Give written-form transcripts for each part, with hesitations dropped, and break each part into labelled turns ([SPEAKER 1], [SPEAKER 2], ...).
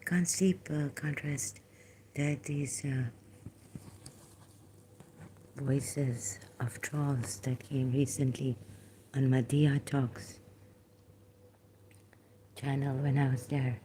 [SPEAKER 1] can't sleep, can't rest. There are these voices of trolls that came recently on Madhya Talks channel when I was there.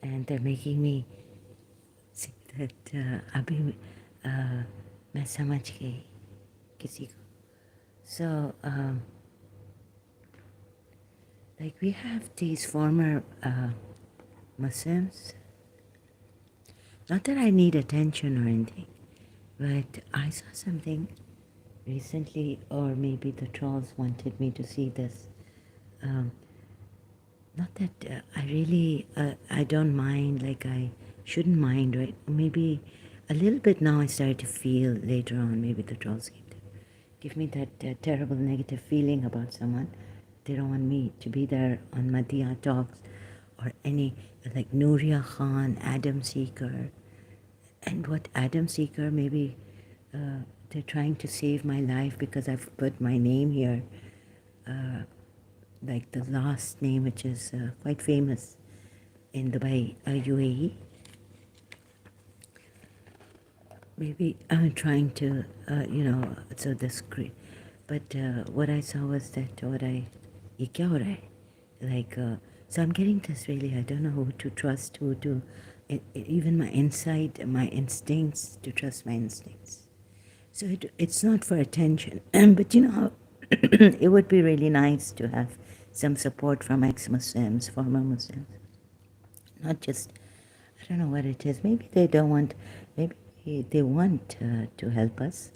[SPEAKER 1] And they're making me say that अभी मैं समझ गई किसी को. So, like we have these former Muslims. Not that I need attention or anything, but I saw something recently, or maybe the trolls wanted me to see this. Um, Not that I really, I don't mind, like I shouldn't mind, right? Maybe a little bit now I started to feel later on, maybe the trolls came to give me that terrible negative feeling about someone. They don't want me to be there on Madhya Talks or any, like Nuria Khan, Adam Seeker. And what Adam Seeker, maybe they're trying to save my life because I've put my name here. Like the last name, which is quite famous in Dubai, UAE. Maybe I'm trying to, so this great. But what I saw was that ये क्या हो रहा है? Like, so I'm getting this really, I don't know who to trust, who to, even my insight, my instincts, to trust my instincts. So it's not for attention, but you know, it would be really nice to have some support from ex-Muslims, former Muslims. Not just, I don't know what it is. Maybe they don't want, maybe they want to help us.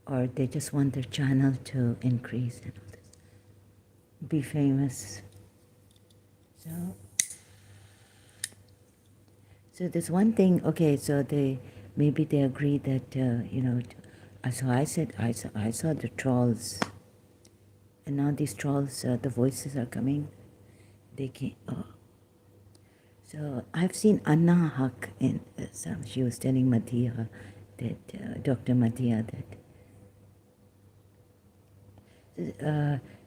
[SPEAKER 1] Or they just want their channel to increase and all this. Be famous. So there's one thing, okay, so maybe they agree that, so I said, I saw the trolls. And now these trolls, the voices are coming. They came. Oh. So I've seen Anna Haq in some. She was telling Madhya that Dr. Madhya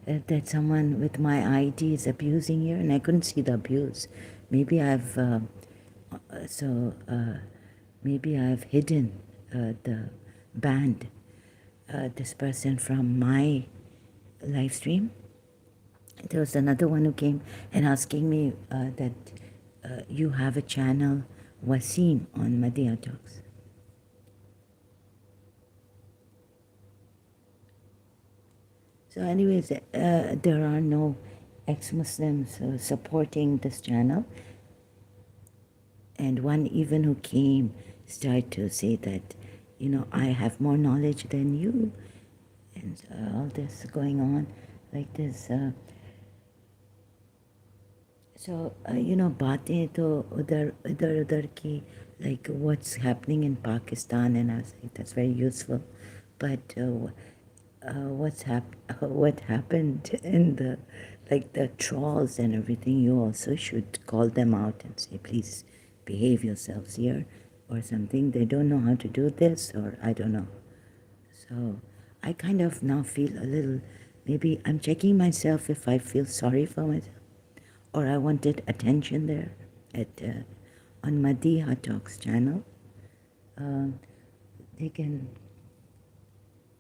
[SPEAKER 1] that someone with my ID is abusing her, and I couldn't see the abuse. Maybe maybe I've hidden banned this person from my live stream. There was another one who came and asking me that you have a channel, Wasim, on Madhya Talks. So anyways, there are no ex-Muslims supporting this channel. And one even who came started to say that, I have more knowledge than you. And all this going on like this. So, बातें तो उधर की, like what's happening in Pakistan, and I was like, that's very useful. But what happened in the trolls and everything, you also should call them out and say, please behave yourselves here or something. They don't know how to do this, or I don't know. So I kind of now feel a little, maybe I'm checking myself if I feel sorry for myself or I wanted attention there on Madhya Talks channel. They can,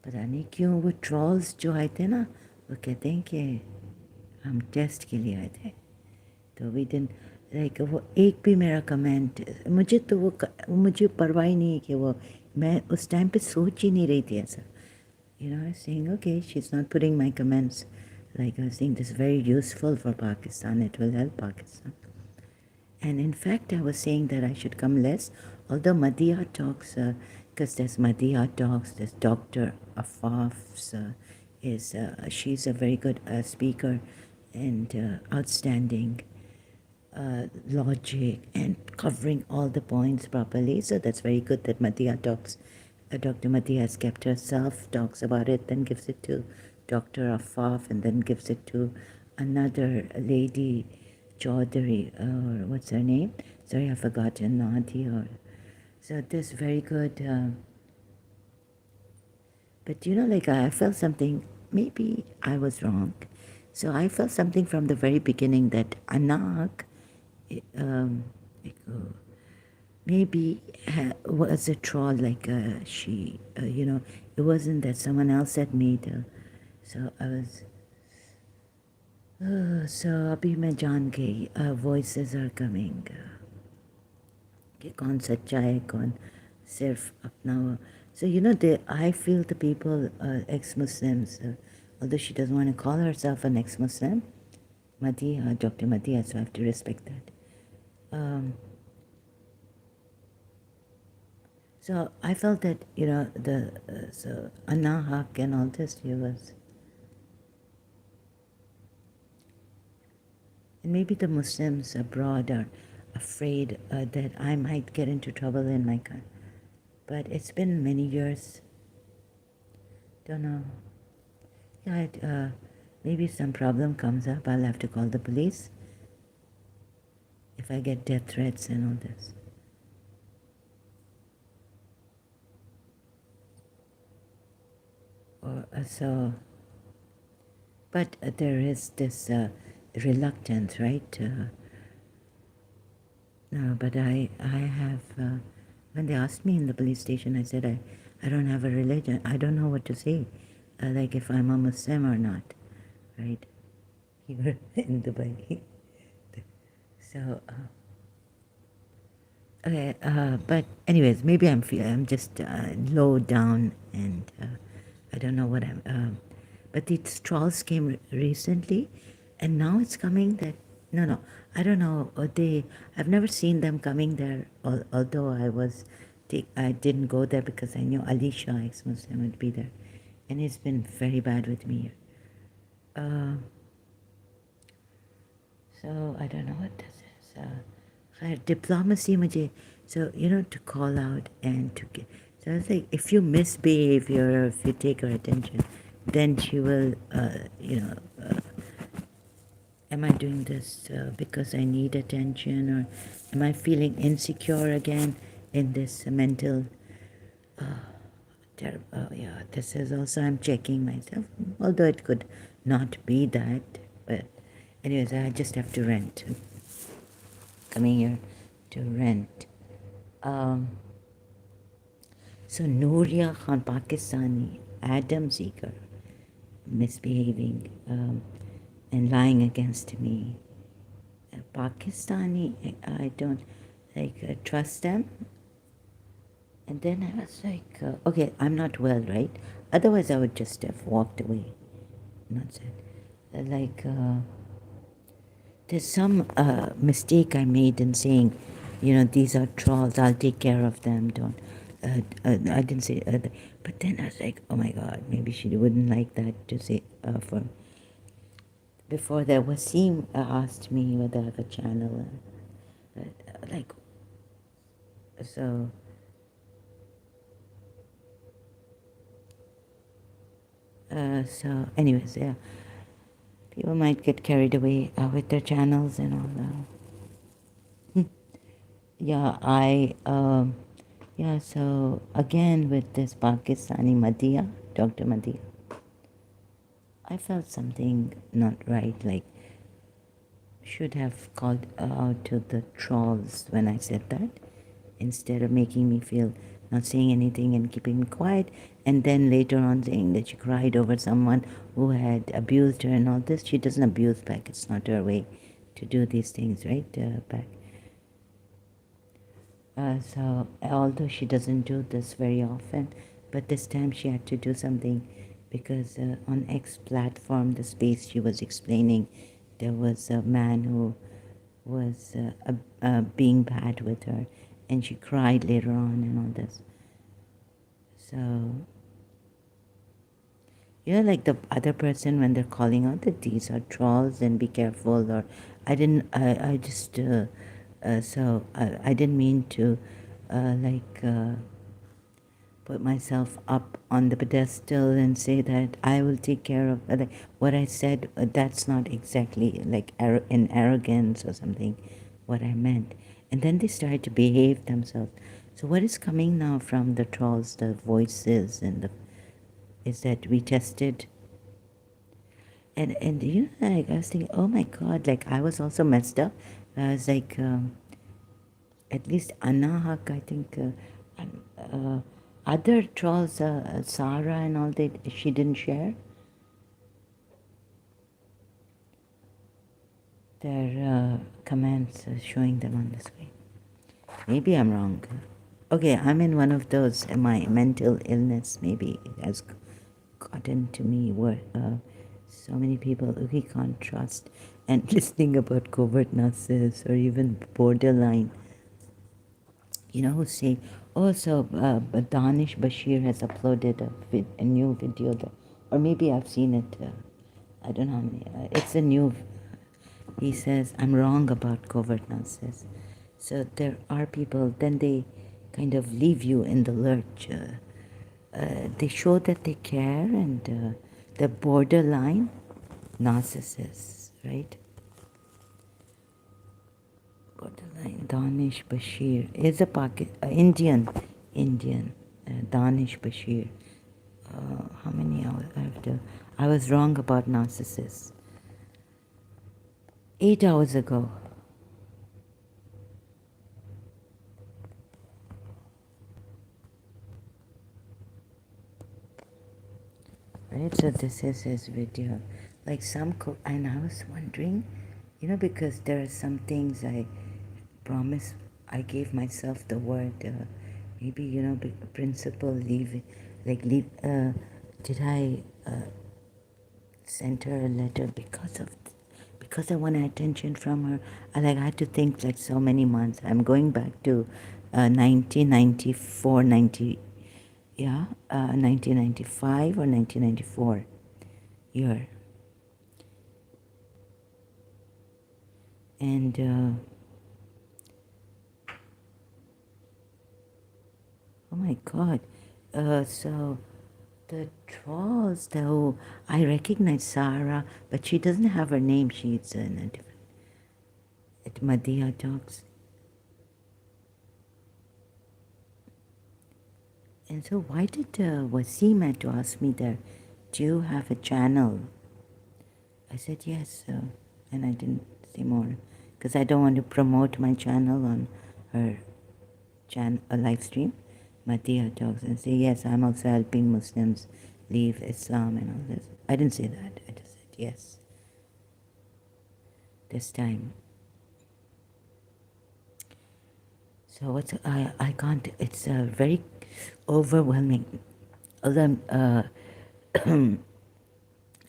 [SPEAKER 1] पता नहीं क्यों वो trolls जो आए थे ना, वो कहते हैं कि हम टेस्ट के लिए आए थे, तो वी डिडंट लाइक, वो एक भी मेरा कमेंट, मुझे तो वो मुझे परवाह ही नहीं है कि वो, मैं उस टाइम पे सोच ही नहीं रही थी ऐसा. I was saying, okay, she's not putting my comments. Like I was saying, this is very useful for Pakistan. It will help Pakistan. And in fact, I was saying that I should come less. Although Madhya Talks, because there's Madhya Talks, there's Dr. Afaf's, she's a very good speaker and outstanding logic and covering all the points properly. So that's very good that Madhya Talks. Dr. Madhya has kept herself, talks about it, then gives it to Dr. Afaf, and then gives it to another lady, Chaudhary, or what's her name? Sorry, I've forgotten, Nadi. So this very good. But like I felt something, maybe I was wrong. So I felt something from the very beginning that Anak, um, like, maybe was a troll, like she, it wasn't that someone else had made her. So I was, so अभी मैं जान गई, voices are coming, कि कौन सच्चा है कौन सिर्फ अपना वो. So I feel the people, ex-Muslims, although she doesn't want to call herself an ex-Muslim, Madhya, Dr. Madhya, so I have to respect that. So I felt that, so Anna Haq and all this, he was. And maybe the Muslims abroad are afraid that I might get into trouble in my country. But it's been many years. Don't know. Yeah, maybe some problem comes up, I'll have to call the police if I get death threats and all this. But there is this reluctance, right? No, but I have, when they asked me in the police station, I said, I don't have a religion. I don't know what to say, like if I'm a Muslim or not, right? Here in Dubai. So, okay, but anyways, maybe I'm just low down and I don't know what I'm. But these trolls came recently, and now it's coming that no, I don't know. I've never seen them coming there. Although I didn't go there because I knew Alisha, ex-Muslim, would be there, and it's been very bad with me. So I don't know what this is. Diplomacy, मुझे, so to call out and to get. So I was like, if you misbehave or if you take her attention, then she will, am I doing this because I need attention, or am I feeling insecure again in this mental? Yeah, this is also, I'm checking myself, although it could not be that, but anyways, I just have to rent. Coming here to rent. So Nooria Khan, Pakistani, Adam Seeker, misbehaving and lying against me. Pakistani, I don't trust them. And then I was like, okay, I'm not well, right? Otherwise, I would just have walked away. Not said. There's some mistake I made in saying, these are trolls, I'll take care of them, don't. I didn't say, but then I was like, oh my God, maybe she wouldn't like that to say for. Before that, Wasim asked me whether I have a channel, so. So anyways, yeah, people might get carried away with their channels and all that. Yeah, so again with this Pakistani Madhya, Dr. Madhya, I felt something not right, like should have called out to the trolls when I said that, instead of making me feel not saying anything and keeping me quiet, and then later on saying that she cried over someone who had abused her and all this. She doesn't abuse back. It's not her way to do these things, right? Back. So although she doesn't do this very often, but this time she had to do something because on X platform, the space she was explaining, there was a man who was being bad with her, and she cried later on and all this. So, like the other person when they're calling out that these are trolls and be careful, or I just, so I didn't mean to, put myself up on the pedestal and say that I will take care of, what I said, that's not exactly like in arrogance or something, what I meant. And then they started to behave themselves. So what is coming now from the trolls, the voices, is that we tested. And you know, like I was thinking, oh my God, like I was also messed up. I was like, at least Anahak, I think, other trolls, Sarah and all that, she didn't share their comments, showing them on the screen. Maybe I'm wrong. Okay, I'm in one of those, my mental illness maybe has gotten to me where so many people we can't trust, and listening about covert narcissists or even borderline, who say, oh, so Danish Bashir has uploaded a new video, or maybe I've seen it, I don't know how many, it's a new, he says, I'm wrong about covert narcissists. So there are people, then they kind of leave you in the lurch. They show that they care, and the borderline narcissists, right? Borderline Danish Bashir is a Indian, Danish Bashir. How many hours after? I was wrong about narcissists. 8 hours ago. Right, so this is his video. Like and I was wondering, because there are some things I promise, I gave myself the word, maybe, principle, leave, did I send her a letter because I wanted attention from her? I had to think like so many months. I'm going back to 1994, 1995 or 1994 year. And oh my God, so the trolls, though, I recognize Sarah, but she doesn't have her name. She's in a different, at Madhya Talks. And so why did Wasim had to ask me there, do you have a channel? I said yes, and I didn't say more because I don't want to promote my channel on her a live stream, Madhya Talks, and say, yes, I'm also helping Muslims leave Islam and all this. I didn't say that. I just said yes. This time. So I can't, it's very overwhelming. Although,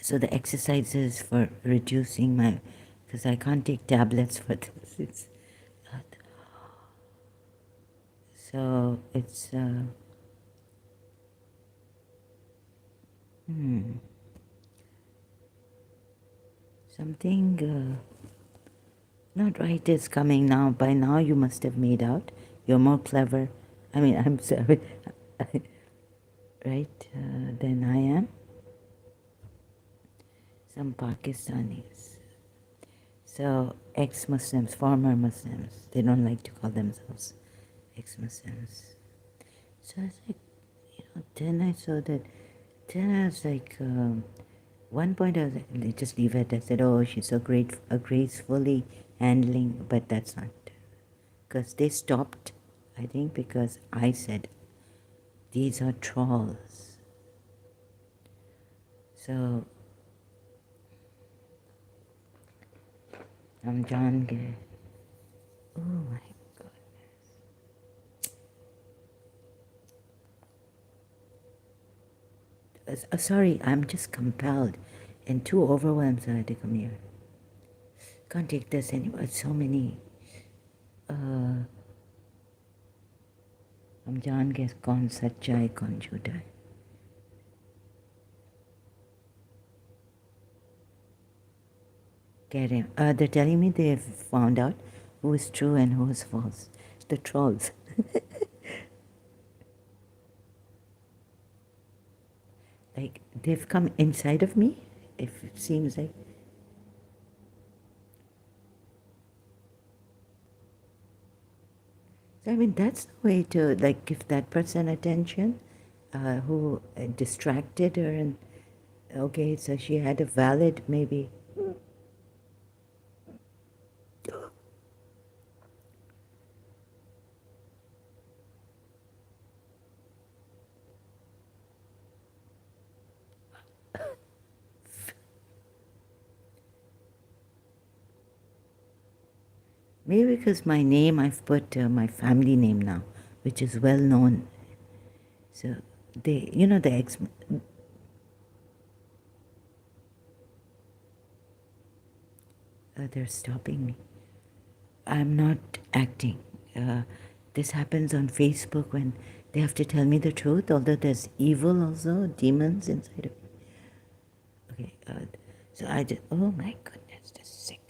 [SPEAKER 1] so the exercises for reducing because I can't take tablets for this. So it's, something not right is coming now. By now you must have made out. You're more clever. I mean, I'm sorry, right, than I am. Some Pakistanis. So ex-Muslims, former Muslims, they don't like to call themselves ex-Muslims. So I was like, then I saw that, then I was like, one point I was like, just leave it. I said, oh, she's so gracefully handling, but that's not, because they stopped, I think, because I said, these are trolls. So, I'm John Gay. Oh my goodness. Sorry, I'm just compelled and too overwhelmed so I had to come here. Can't take this anymore. So many. हम जान गए कौन सच्चा है कौन झूठा है. कह रहे हैं, they're telling me they have found out who is true and who is false. The trolls. Like they've come inside of me, if it seems like. I mean, that's the way to give that person attention, who distracted her, and Okay, so she had a valid, maybe. Maybe because my name, I've put my family name now, which is well known. So they, the ex. They're stopping me. I'm not acting. Uh, this happens on Facebook when they have to tell me the truth, although there's evil also, demons inside of me. Okay, so I just, oh my goodness, the sick.